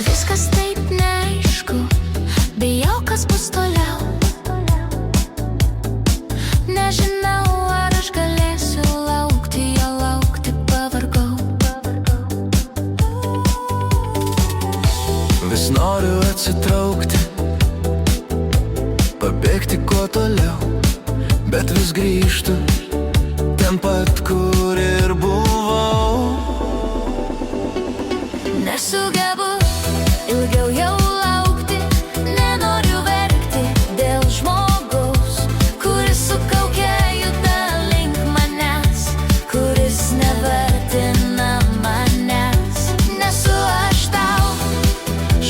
Viskas taip neaišku, bijau, kas bus toliau. Nežinau, ar aš galėsiu laukti, jo laukti pavargau. Vis noriu atsitraukti, pabėgti kuo toliau, bet vis grįžtu ten pat, kur ir buvau. Nesugebu ilgiau jau laukti, nenoriu verkti dėl žmogaus, kuris su kauke juda link manęs, kuris nevertina manęs. Nesu aš tau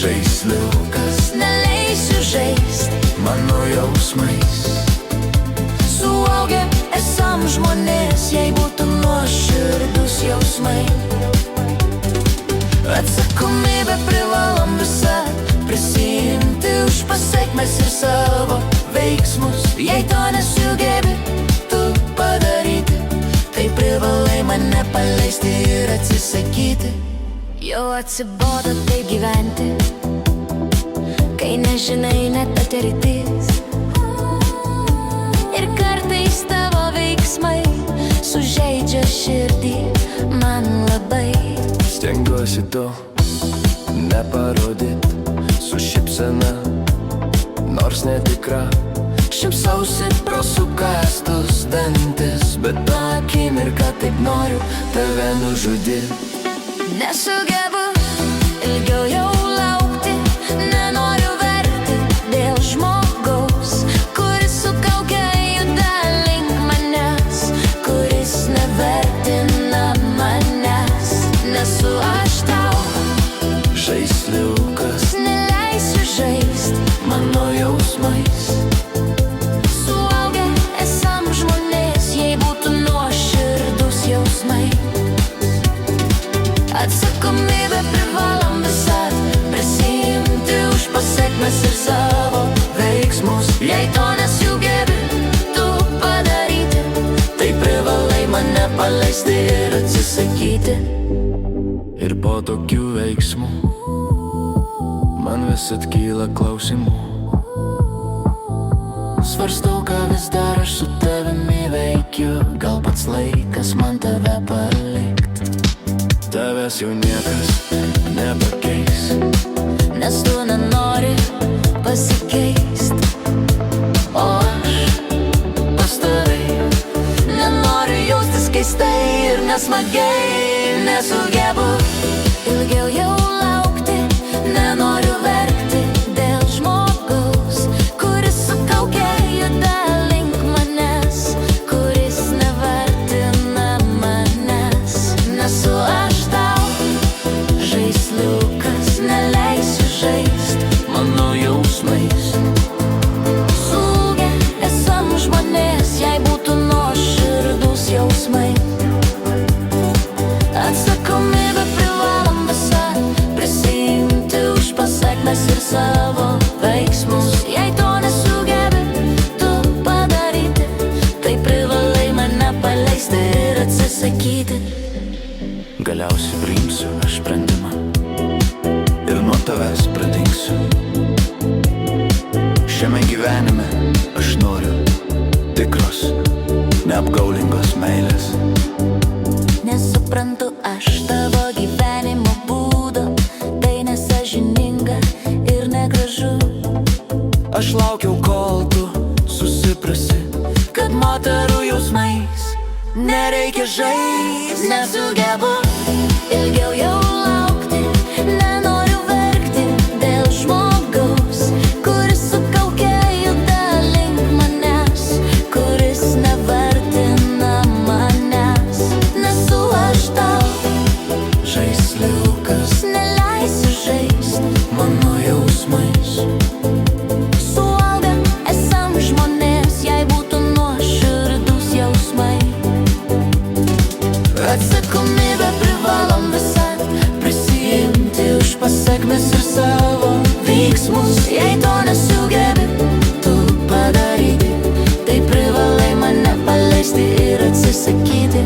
žaisliukas, neleisiu žaist mano jausmais. Suaugę esam žmonės, jei būtų nuoširdus jausmai. Atsakomybę privalom visą prisiimti už pasekmes ir savo veiksmus. Jei to nesugebi tu padaryti, tai privalai mane paleisti ir atsisakyti. Jau atsibodo taip gyventi, kai nežinai net ateitis. Ir kartais tavo veiksmai sužeidžia širdį man labai. Stengiuosi to neparodyt su šypsena, nors netikra. Šypsausi Pro sukąstus dantis, bet tą akimirką taip noriu tave nužudyt. Nesugebu ilgiau jau laukti, nenoriu verkti dėl žmogaus, kuris su kauke juda link manęs, kuris nevertina manęs. Nesu aš tau Žaisliukas, neleisiu žaist mano jausmais. Suaugę esam žmonės, jei būtų nuoširdus jausmai. Atsakomybę privalom visą prisiimti už pasekmes ir savo veiksmus. Jei to nesugebi tu padaryti, Tai privalai mane paleisti ir atsisakyti. ir po tokių veiksmų man vis atkyla klausimų. Svarstau, ką vis dar aš su tavimi veikiu. Gal pats laikas man tave palikt. Tavęs jau niekas nepakeis, Nes tu nenori pasikeist, o aš pastoviai nenoriu jaustis keistai ir nesmagiai. Nesugebu ilgiau jau laukti, nenoriu verkti dėl žmogaus, kuris su kauke juda link manęs, kuris nevertina manęs. Nesu aš tau žaisliukas, neleisiu žaist mano jausmais. Suaugę esam žmonės, jei būtų nuoširdus jausmai. Atsakomybę privalom visą prisiimti už pasekmes ir savo veiksmus. Jei to nesugebi tu padaryti, tai privalai mane paleisti ir atsisakyti. Galiausiai priimsiu aš sprendimą ir nuo tavęs pradingsiu. Šiame gyvenime aš noriu tikros, neapgaulingos meilės. Nesuprantu aš tavo gyvenimo būdo, tai nesąžininga ir negražu. Aš laukiau, kol tu susiprasi, Kad moterų jausmais nereikia žaist. Nesugebu ilgiau jau laukti, nenoriu verkti dėl žmogaus, kuris su kauke juda link manęs, kuris nevertina manęs. Nesu aš tau žaisliukas neleisiu žaist mano jausmais. Suaugę esam žmonės, jei būtų nuoširdus jausmai. Atsakomybę privalom visą prisiimti už pasekmes ir savo veiksmus. Jei to nesugebi tu padaryti, tai privalai mane paleisti ir atsisakyti.